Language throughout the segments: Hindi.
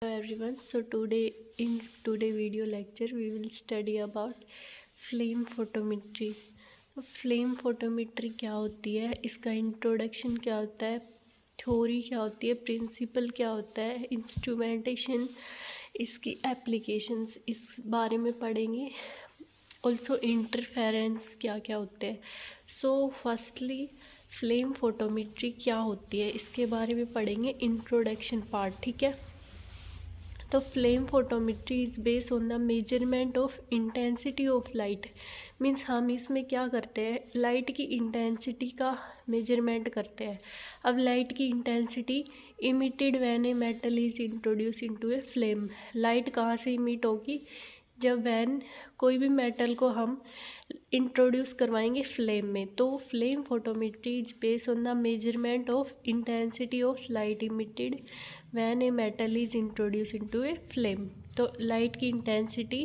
Hello everyone. So today video lecture we will study about flame photometry. तो फ्लेम फोटोमेट्री क्या होती है, इसका इंट्रोडक्शन क्या होता है, थ्योरी क्या होती है, प्रिंसिपल क्या होता है, इंस्ट्रूमेंटेशन, इसकी एप्लीकेशंस, इस बारे में पढ़ेंगे। ऑल्सो इंटरफेरेंस क्या क्या होते हैं। सो फर्स्टली फ्लेम फोटोमेट्री क्या होती है, इसके बारे में पढ़ेंगे, इंट्रोडक्शन पार्ट। ठीक है। तो flame photometry is based on the measurement of intensity of light. Means हम इसमें क्या करते हैं, लाइट की इंटेंसिटी का मेजरमेंट करते हैं। अब लाइट की intensity emitted when a metal is introduce into a flame. Light कहाँ से इमिट होगी, जब वैन कोई भी मेटल को हम इंट्रोड्यूस करवाएंगे फ्लेम में। तो flame photometry is based on the measurement of intensity of light emitted when a metal is introduce into a flame. तो लाइट की इंटेंसिटी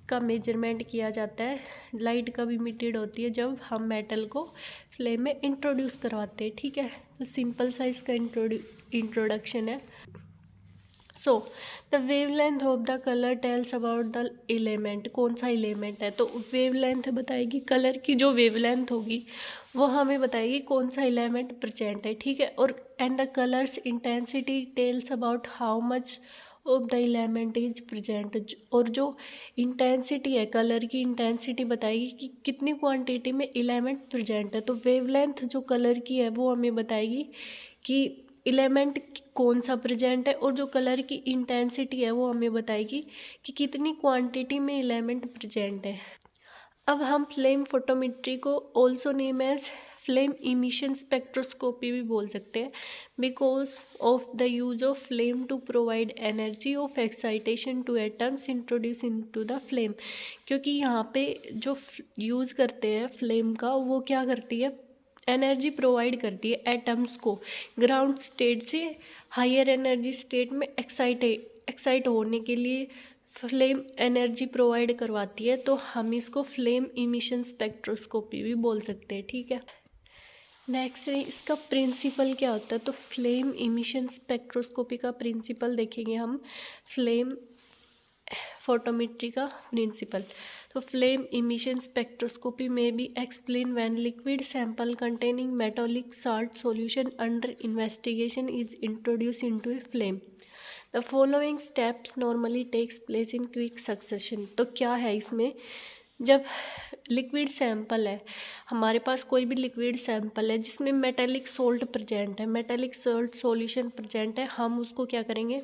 का मेजरमेंट किया जाता है। लाइट कब इमिटेड होती है, जब हम मेटल को फ्लेम में इंट्रोड्यूस करवाते हैं। ठीक है। तो सिंपल सा इसका इंट्रोडक्शन है। So the wavelength of the colour tells about the element. कौन सा एलिमेंट है, तो वेवलेंथ बताएगी, कलर की जो वेवलेंथ होगी वो हमें बताएगी कौन सा एलिमेंट प्रेजेंट है। ठीक है। और and the colours intensity tells about how much of the element is present. और जो इंटेंसिटी है, कलर की इंटेंसिटी बताएगी कि कितनी क्वांटिटी में एलिमेंट प्रेजेंट है। तो वेवलेंथ जो कलर की है वो हमें बताएगी कि एलिमेंट कौन सा प्रेजेंट है, और जो कलर की इंटेंसिटी है वो हमें बताएगी कि कितनी क्वांटिटी में एलिमेंट प्रेजेंट है। अब हम फ्लेम फोटोमेट्री को also name as flame emission spectroscopy भी बोल सकते हैं, because of the use of flame to provide energy of excitation to atoms introduce into the flame. क्योंकि यहाँ पे जो यूज़ करते हैं फ्लेम का, वो क्या करती है, एनर्जी प्रोवाइड करती है एटम्स को ग्राउंड स्टेट से हायर एनर्जी स्टेट में एक्साइट होने के लिए फ्लेम एनर्जी प्रोवाइड करवाती है। तो हम इसको फ्लेम इमिशन स्पेक्ट्रोस्कोपी भी बोल सकते हैं। ठीक है। नेक्स्ट इसका प्रिंसिपल क्या होता है, तो फ्लेम इमिशन स्पेक्ट्रोस्कोपी का प्रिंसिपल देखेंगे हम, फ्लेम फोटोमेट्री का प्रिंसिपल। तो फ्लेम इमिशन स्पेक्ट्रोस्कोपी में be explain when liquid sample containing metallic salt solution under investigation is introduce into a flame. The following steps normally takes place in quick succession. तो क्या है इसमें, जब लिक्विड सैंपल है, हमारे पास कोई भी लिक्विड सैंपल है जिसमें मेटालिक सोल्ट प्रेजेंट है, मेटालिक सोल्ट सॉल्यूशन प्रेजेंट है, हम उसको क्या करेंगे,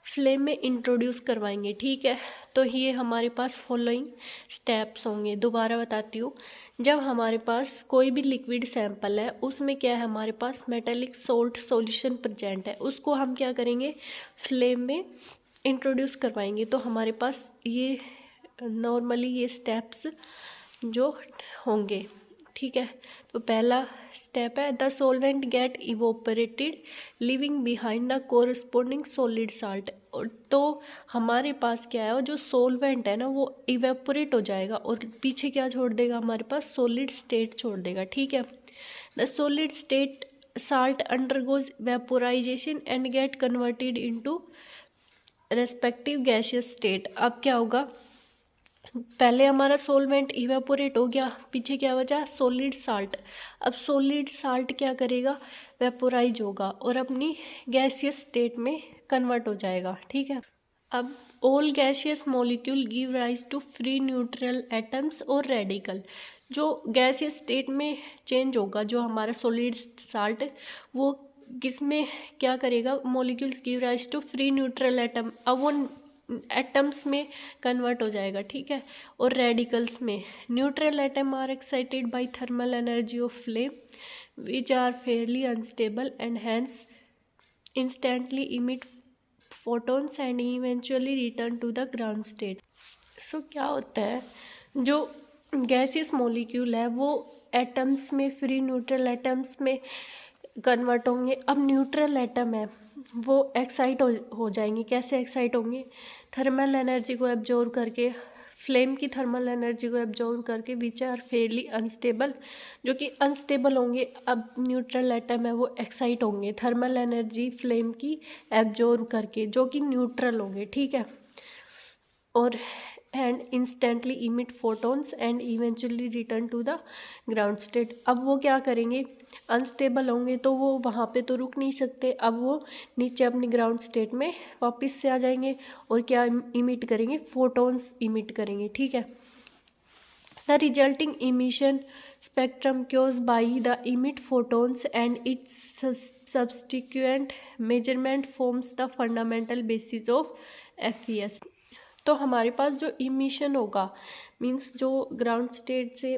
फ्लेम में इंट्रोड्यूस करवाएंगे। ठीक है। तो ये हमारे पास फॉलोइंग स्टेप्स होंगे। दोबारा बताती हूँ, जब हमारे पास कोई भी लिक्विड सैंपल है, उसमें क्या है, हमारे पास मेटालिक सोल्ट सॉल्यूशन प्रेजेंट है, उसको हम क्या करेंगे, फ्लेम में इंट्रोड्यूस करवाएंगे। तो हमारे पास ये नॉर्मली ये स्टेप्स जो होंगे। ठीक है। तो पहला स्टेप है, the solvent get evaporated leaving behind the corresponding solid salt. तो हमारे पास क्या है, जो सोलवेंट है ना, वो इवेपोरेट हो जाएगा और पीछे क्या छोड़ देगा, हमारे पास सॉलिड स्टेट छोड़ देगा। ठीक है। The solid state salt undergoes vaporisation and get converted into respective gaseous state. अब क्या होगा, पहले हमारा सोलवेंट इवेपोरेट हो गया, पीछे क्या बचा, सॉलिड साल्ट। अब सॉलिड साल्ट क्या करेगा, वेपोराइज होगा और अपनी गैसियस स्टेट में कन्वर्ट हो जाएगा। ठीक है। अब all gaseous molecule give rise to free neutral atoms और रेडिकल। जो गैसियस स्टेट में चेंज होगा, जो हमारा सॉलिड साल्ट, वो किस में क्या करेगा, molecules give rise to free neutral atom. अब वो एटम्स में कन्वर्ट हो जाएगा। ठीक है। और रेडिकल्स में, neutral atom are excited by thermal energy of flame which are fairly unstable and hence instantly emit photons and eventually return to the ground state. So क्या होता है, जो गैसियस मॉलिक्यूल है वो एटम्स में, फ्री न्यूट्रल एटम्स में कन्वर्ट होंगे। अब न्यूट्रल एटम है वो एक्साइट हो जाएंगे। कैसे एक्साइट होंगे, थर्मल एनर्जी को एब्जॉर्व करके फ्लेम की थर्मल एनर्जी को एब्जॉर्ब करके विच आर फेयरली अनस्टेबल, जो कि अनस्टेबल होंगे। अब न्यूट्रल एटम है वो एक्साइट होंगे थर्मल एनर्जी फ्लेम की एब्जॉर्ब करके, जो कि न्यूट्रल होंगे, ठीक है। और and instantly emit photons and eventually return to the ground state. अब वो क्या करेंगे, अनस्टेबल होंगे तो वो वहाँ पे तो रुक नहीं सकते, अब वो नीचे अपनी ग्राउंड स्टेट में वापस से आ जाएंगे और क्या इमिट करेंगे, फोटोन्स इमिट करेंगे, ठीक है। The resulting emission spectrum caused by the emit photons and its subsequent measurement forms the fundamental basis of FES। तो हमारे पास जो इमिशन होगा मीन्स जो ग्राउंड स्टेट से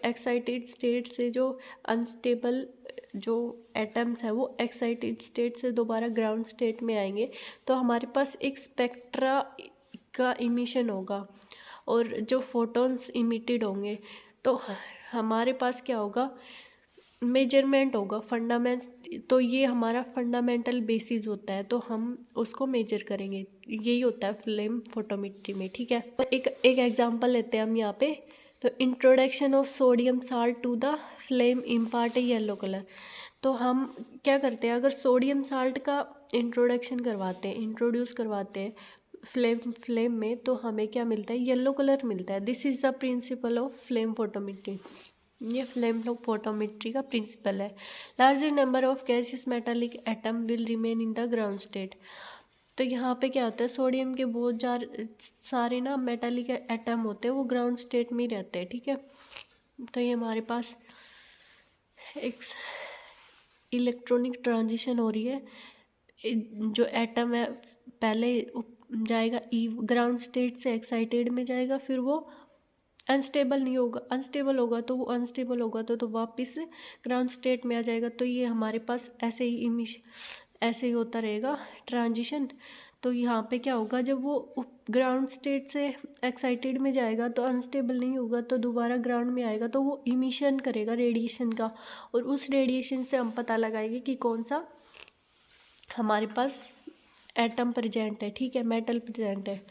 एक्साइटेड स्टेट से जो अनस्टेबल जो एटम्स है वो एक्साइटेड स्टेट से दोबारा ग्राउंड स्टेट में आएंगे, तो हमारे पास एक स्पेक्ट्रा का इमिशन होगा और जो फोटॉन्स इमिटेड होंगे, तो हमारे पास क्या होगा, मेजरमेंट होगा फंडामेंट। तो ये हमारा फंडामेंटल बेसिस होता है, तो हम उसको मेजर करेंगे, यही होता है फ्लेम फोटोमेट्री में, ठीक है। तो एक एग्जांपल लेते हैं हम यहाँ पे। तो introduction of sodium salt to the flame impart a yellow colour. तो हम क्या करते हैं, अगर सोडियम साल्ट का इंट्रोड्यूस करवाते हैं फ्लेम में, तो हमें क्या मिलता है, येलो कलर मिलता है। This is the principle of flame photometry. ये फ्लेम फोटोमेट्री का प्रिंसिपल है। Larger number of gaseous metallic atom will remain in the ground state. तो यहाँ पे क्या होता है, सोडियम के बहुत सारे ना मेटालिक एटम होते हैं वो ग्राउंड स्टेट में ही रहते हैं, ठीक है। तो ये हमारे पास एक इलेक्ट्रॉनिक ट्रांजिशन हो रही है, जो एटम है पहले जाएगा ग्राउंड स्टेट से एक्साइटेड में जाएगा, फिर वो अनस्टेबल होगा तो वापस ग्राउंड स्टेट में आ जाएगा। तो ये हमारे पास ऐसे ही होता रहेगा ट्रांजिशन। तो यहाँ पे क्या होगा, जब वो ग्राउंड स्टेट से एक्साइटेड में जाएगा तो अनस्टेबल नहीं होगा, तो दोबारा ग्राउंड में आएगा तो वो इमिशन करेगा रेडिएशन का, और उस रेडिएशन से हम पता लगाएंगे कि कौन सा हमारे पास एटम प्रेजेंट है, ठीक है, मेटल प्रेजेंट है।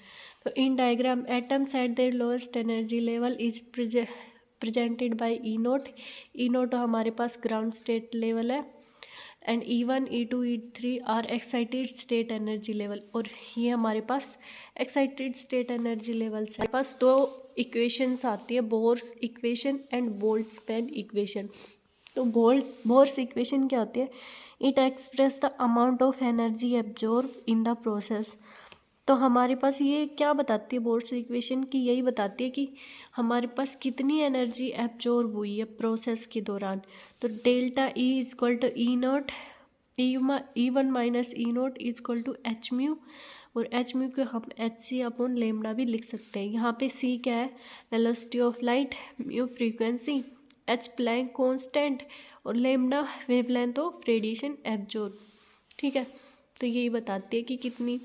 तो in diagram atoms at their lowest energy level is presented by E0। E0 हमारे पास ग्राउंड स्टेट लेवल है, and E1 E2 E3 are excited state energy level, और ये हमारे पास एक्साइटेड स्टेट एनर्जी लेवल से हमारे पास दो इक्वेशंस आती है, Bohr's equation and Boltzmann equation. तो बोर्स इक्वेशन क्या होती है, it express the amount of energy absorb in the process. तो हमारे पास ये क्या बताती है बोर्स इक्वेशन की, यही बताती है कि हमारे पास कितनी एनर्जी एब्जॉर्ब हुई है प्रोसेस के दौरान। तो delta E is equal to E0 E1 minus E0 is equal to H mu, और एच म्यू को हम HC अपॉन लेमडा भी लिख सकते हैं। यहाँ पे C क्या है, velocity of light, mu frequency, H Planck constant, और lambda wavelength of radiation absorb, ठीक है। तो यही बताती है कि कितनी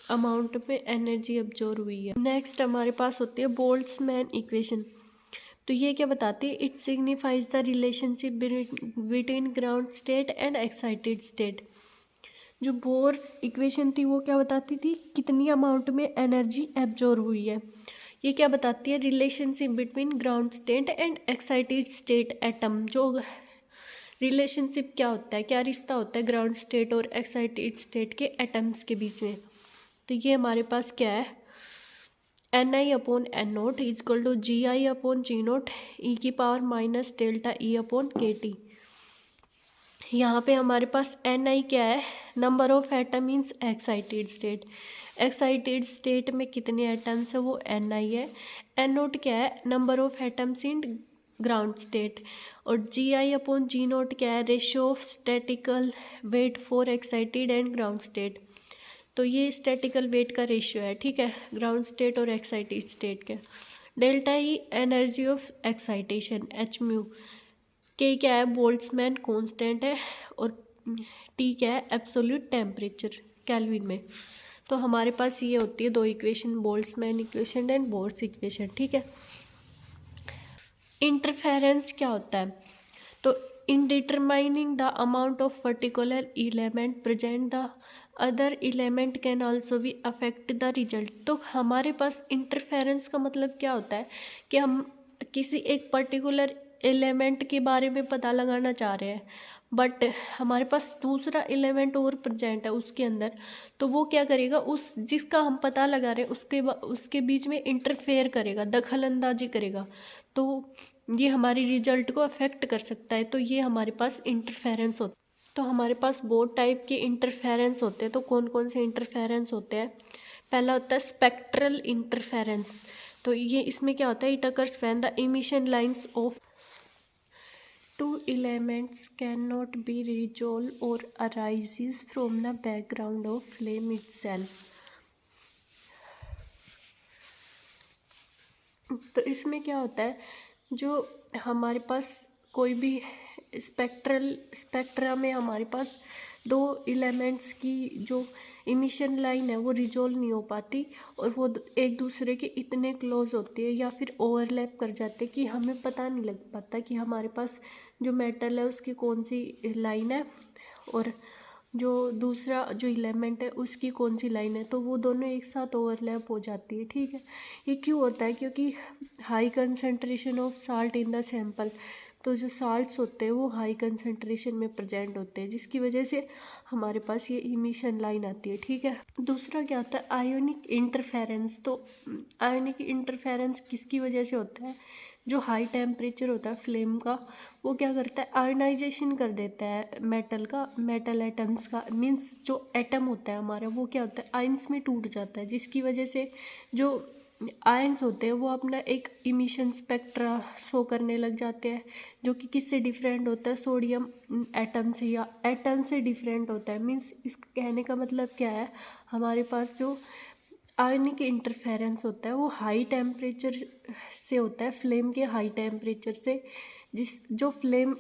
अमाउंट पे एनर्जी एब्जॉर्ब हुई है। नेक्स्ट हमारे पास होती है बोल्ट्जमैन इक्वेशन। तो ये क्या बताती है, it signifies the relationship between ground state and excited state. जो बोर्स इक्वेशन थी वो क्या बताती थी, कितनी अमाउंट में एनर्जी एब्जॉर्ब हुई है। ये क्या बताती है, relationship between ground state and excited state atom. जो रिलेशनशिप क्या होता है, क्या रिश्ता होता है ग्राउंड स्टेट और एक्साइटेड स्टेट के एटम्स के बीच में। तो ये हमारे पास क्या है, Ni upon N0 is equal to Gi upon G0 e की power minus delta E upon KT। यहाँ पे हमारे पास Ni क्या है, number of atom means excited state. Excited state में कितने एटम्स है वो Ni है। N0 क्या है, number of atoms in ground state, और Gi अपॉन G0 क्या है, ratio of statical weight for excited and ground state. तो ये स्टैटिकल वेट का रेशियो है, ठीक है, ग्राउंड स्टेट और एक्साइटेड स्टेट के। Delta E energy of excitation H mu, के क्या है, बोल्ट्जमैन कांस्टेंट है, और टी क्या है, एब्सोल्यूट टेम्परेचर केल्विन में। तो हमारे पास ये होती है दो equation, Boltzmann equation and Bohr's equation, ठीक है। इंटरफेरेंस क्या होता है, तो in determining the amount of particular element present the other element can also भी अफेक्ट द रिजल्ट। तो हमारे पास इंटरफेरेंस का मतलब क्या होता है कि हम किसी एक पर्टिकुलर एलिमेंट के बारे में पता लगाना चाह रहे हैं, बट हमारे पास दूसरा एलिमेंट और प्रेजेंट है उसके अंदर, तो वो क्या करेगा, उस जिसका हम पता लगा रहे हैं उसके बीच में इंटरफेयर करेगा, दखल अंदाजी करेगा, तो ये हमारी रिजल्ट को अफेक्ट कर सकता है। तो ये हमारे पास इंटरफेरेंस होता है। तो हमारे पास बहुत टाइप के इंटरफेरेंस होते हैं। तो कौन कौन से इंटरफेरेंस होते हैं? पहला होता है स्पेक्ट्रल इंटरफेरेंस। तो ये इसमें क्या होता है, it occurs when the emission lines of two elements cannot be resolved or arises from the background of flame itself। तो इसमें क्या होता है, जो हमारे पास कोई भी स्पेक्ट्रा में हमारे पास दो एलिमेंट्स की जो इमिशन लाइन है वो रिजोल्व नहीं हो पाती, और वो एक दूसरे के इतने क्लोज होती है या फिर ओवरलैप कर जाते कि हमें पता नहीं लग पाता कि हमारे पास जो मेटल है उसकी कौन सी लाइन है और जो दूसरा जो एलिमेंट है उसकी कौन सी लाइन है, तो वो दोनों एक साथ ओवरलैप हो जाती है। ठीक है, ये क्यों होता है? क्योंकि high concentration of salt in the sample, तो जो साल्ट्स होते हैं वो हाई कंसंट्रेशन में प्रेजेंट होते हैं, जिसकी वजह से हमारे पास ये इमिशन लाइन आती है। ठीक है, दूसरा क्या होता है, आयोनिक इंटरफेरेंस। तो आयोनिक इंटरफेरेंस किसकी वजह से होता है? जो हाई टेम्परेचर होता है फ्लेम का, वो क्या करता है, आयनाइजेशन कर देता है मेटल एटम्स का, मीन्स जो एटम होता है हमारा वो क्या होता है, आयंस में टूट जाता है, जिसकी वजह से जो आयंस होते हैं वो अपना एक इमिशन स्पेक्ट्रा शो करने लग जाते हैं, जो कि किससे डिफरेंट होता है, सोडियम एटम से या एटम से डिफरेंट होता है। मीन्स इस कहने का मतलब क्या है, हमारे पास जो आयनिक इंटरफेरेंस होता है वो हाई टेम्परेचर से होता है, फ्लेम के हाई टेम्परेचर से।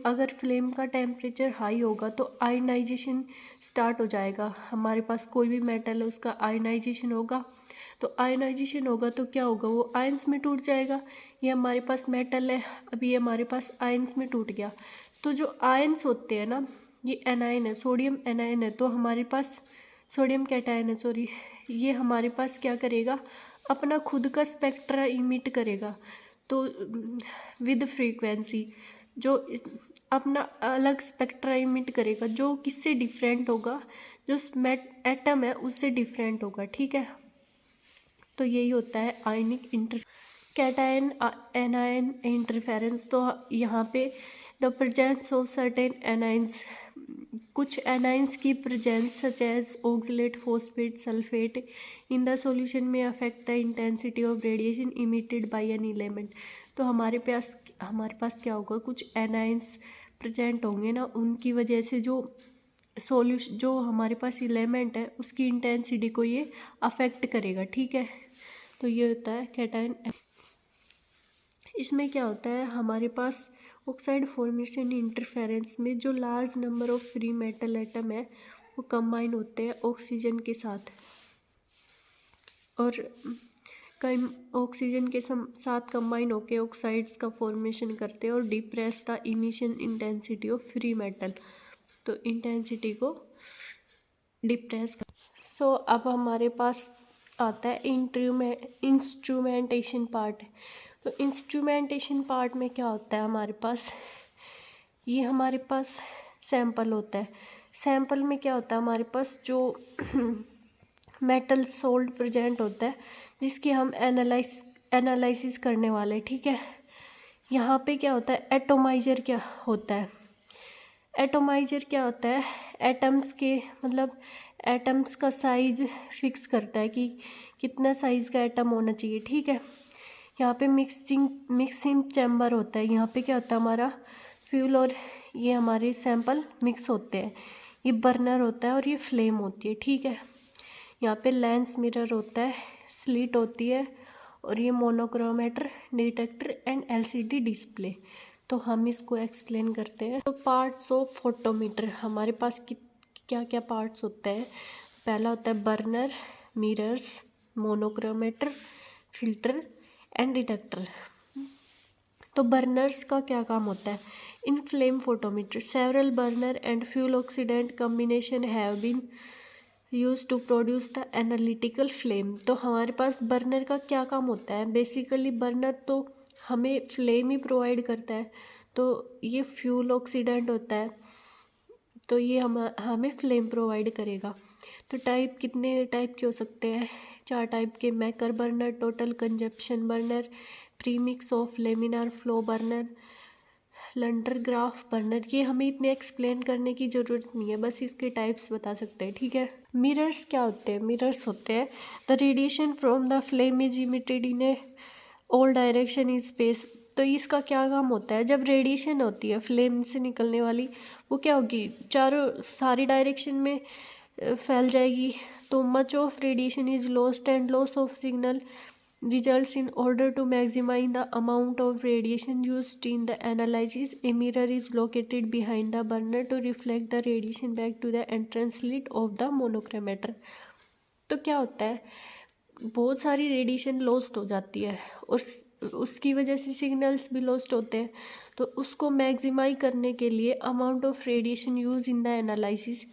अगर फ्लेम का टेम्परेचर हाई होगा तो आयनाइजेशन स्टार्ट हो जाएगा। हमारे पास कोई भी मेटल है उसका आयनाइजेशन होगा, तो आयनाइजेशन होगा तो क्या होगा, वो आयंस में टूट जाएगा। ये हमारे पास मेटल है, अभी ये हमारे पास आयंस में टूट गया, तो जो आयंस होते हैं ना, ये एनायन है, सोडियम एनायन है, तो हमारे पास सोडियम कैटायन है, सॉरी, ये हमारे पास क्या करेगा, अपना खुद का स्पेक्ट्रा इमिट करेगा। तो विद फ्रीक्वेंसी जो अपना अलग स्पेक्ट्रा इमिट करेगा, जो किससे डिफरेंट होगा, जो एटम है उससे डिफरेंट होगा। ठीक है, तो यही होता है आयनिक कैटायन एनायन इंटरफेरेंस। तो यहाँ पे the presence of certain anions, कुछ एनाइंस की presence such as oxalate phosphate sulphate in the solution में affect the intensity of radiation emitted by an element. तो हमारे पास क्या होगा, कुछ एनाइंस प्रेजेंट होंगे ना, उनकी वजह से जो जो हमारे पास एलिमेंट है उसकी इंटेंसिटी को ये अफेक्ट करेगा। ठीक है, तो ये होता है कैटायन। इसमें क्या होता है, हमारे पास ऑक्साइड फॉर्मेशन इंटरफेरेंस में जो large number of free metal atom है वो कंबाइन होते हैं ऑक्सीजन के साथ, और कई ऑक्सीजन के साथ कंबाइन होकर ऑक्साइड्स का फॉर्मेशन करते हैं और depress the emission intensity of free metal, तो इंटेंसिटी को डिप्रेस कर। सो अब हमारे पास आता है इंस्ट्रूमेंटेशन पार्ट। तो इंस्ट्रूमेंटेशन पार्ट में क्या होता है, हमारे पास ये हमारे पास सैंपल होता है। सैंपल में क्या होता है, हमारे पास जो मेटल सोल्ट प्रेजेंट होता है जिसकी हम एनालिसिस करने वाले। ठीक है, यहाँ पे क्या होता है, एटोमाइजर क्या होता है, एटोमाइजर क्या होता है, एटम्स के मतलब एटम्स का साइज फिक्स करता है कि कितना साइज़ का एटम होना चाहिए। ठीक है, यहाँ पे मिक्सिंग चैम्बर होता है, यहाँ पे क्या होता है, हमारा फ्यूल और ये हमारे सैंपल मिक्स होते हैं, ये बर्नर होता है और ये फ्लेम होती है। ठीक है, यहाँ पे लेंस मिरर होता है, स्लिट होती है, और ये monochromator, detector and LCD display. तो हम इसको एक्सप्लेन करते हैं। तो पार्ट्स ऑफ फोटोमीटर, हमारे पास क्या क्या पार्ट्स होते हैं। पहला होता है burner, mirrors, monochromator, filter and detector. तो बर्नर्स का क्या काम होता है, in flame photometer several burner and fuel oxidant combination have been use to produce the analytical flame. तो हमारे पास बर्नर का क्या काम होता है? बेसिकली बर्नर तो हमें फ्लेम ही प्रोवाइड करता है, तो ये फ्यूल ऑक्सीडेंट होता है, तो ये हमें फ्लेम प्रोवाइड करेगा। तो टाइप कितने टाइप के हो सकते हैं? 4 टाइप के। Meker burner, total consumption burner, premix of laminar flow burner, Lundegardh burner. ये हमें इतने एक्सप्लेन करने की ज़रूरत नहीं है, बस इसके टाइप्स बता सकते हैं, ठीक है। मिरर्स क्या होते हैं? मिरर्स होते हैं the radiation from the flame is emitted in A all direction in space. तो इसका क्या काम होता है? जब रेडिएशन होती है फ्लेम से निकलने वाली, वो क्या होगी? सारी डायरेक्शन में फैल जाएगी। तो much of radiation is lost and loss of signal results. In order to maximize the amount of radiation used in the analysis, a mirror is located behind the burner to reflect the radiation back to the entrance slit of the monochromator. तो क्या होता है? बहुत सारी रेडिएशन लॉस्ट हो जाती है और उसकी वजह से सिग्नल्स भी लॉस्ट होते हैं। तो उसको मैक्सिमाइज करने के लिए amount of radiation use in the analysis,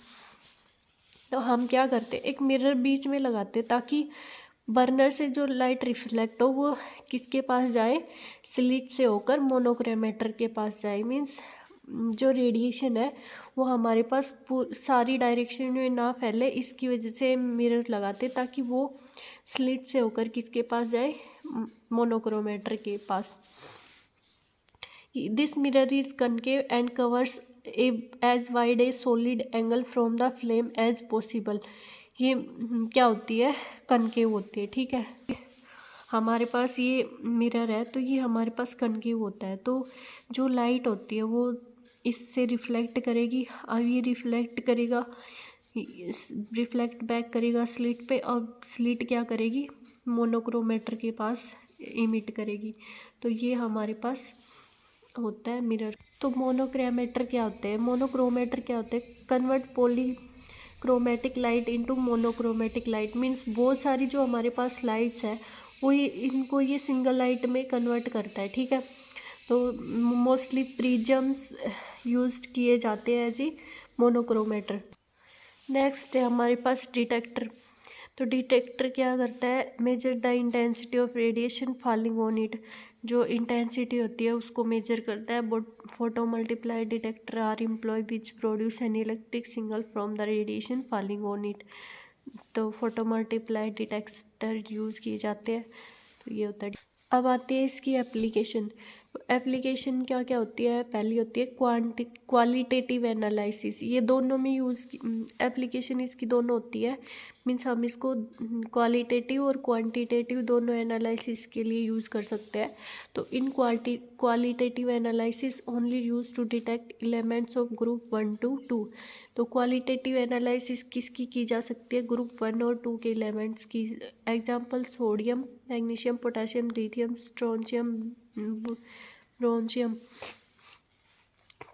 तो हम क्या करते हैं? एक मिरर बीच में लगाते हैं ताकि बर्नर से जो लाइट रिफ्लेक्ट हो वो किसके पास जाए? स्लिट से होकर मोनोक्रोमेटर के पास जाए। मीन्स जो रेडिएशन है वो हमारे पास सारी डायरेक्शन में ना फैले, इसकी वजह से मिरर लगाते ताकि वो स्लिट से होकर किसके पास जाए? मोनोक्रोमेटर के पास। This mirror is concave and covers as wide a solid angle from the flame as possible. ये क्या होती है? कनकेव होती है, ठीक है। हमारे पास ये मिरर है तो ये हमारे पास कनकेव होता है, तो जो लाइट होती है वो इससे रिफ्लेक्ट करेगी और ये रिफ्लेक्ट करेगा, रिफ्लेक्ट बैक करेगा स्लिट पे, और स्लिट क्या करेगी? मोनोक्रोमेटर के पास इमिट करेगी। तो ये हमारे पास होता है मिरर। तो मोनोक्रोमेटर क्या होते हैं? मोनोक्रोमेटर क्या होते हैं? Convert polychromatic light into monochromatic light. Means बहुत सारी जो हमारे पास लाइट्स है वो इनको ये सिंगल लाइट में कन्वर्ट करता है, ठीक है। तो मोस्टली प्रिज्म्स यूज्ड किए जाते हैं जी मोनोक्रोमेटर। नेक्स्ट है हमारे पास डिटेक्टर। तो डिटेक्टर क्या करता है? Measure the intensity of radiation falling on it. जो इंटेंसिटी होती है उसको मेजर करता है। Photo multiply detector are employ which produce an electric signal from the radiation falling on it. तो फोटो मल्टीप्लाई डिटेक्टर यूज़ किए जाते हैं, तो ये होता है। अब आती है इसकी एप्लीकेशन। तो एप्लीकेशन क्या क्या होती है? पहली होती है क्वालिटेटिव एनालिसिस। ये दोनों में एप्लीकेशन इसकी दोनों होती है। मीन्स हम इसको क्वालिटेटिव और क्वांटिटेटिव दोनों एनालिसिस के लिए यूज़ कर सकते हैं। तो in qualitative analysis only use to detect elements of group 1 to 2। तो क्वालिटेटिव एनालिसिस किसकी की जा सकती है? ग्रुप 1 और 2 के एलिमेंट्स की। Example sodium, magnesium, potassium, lithium, strontium, bronsium.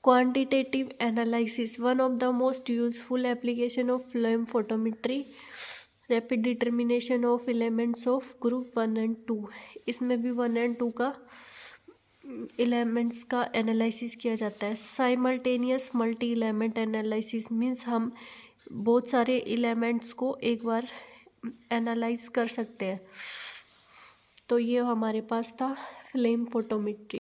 Quantitative analysis, one of the most useful application of flame photometry, rapid determination of elements of group 1 and 2। इसमें भी 1 and 2 का एलिमेंट्स का एनालिसिस किया जाता है। Simultaneous multi element analysis means हम बहुत सारे एलिमेंट्स को एक बार एनालाइज कर सकते हैं। तो ये हमारे पास था फ्लेम फोटोमेट्री।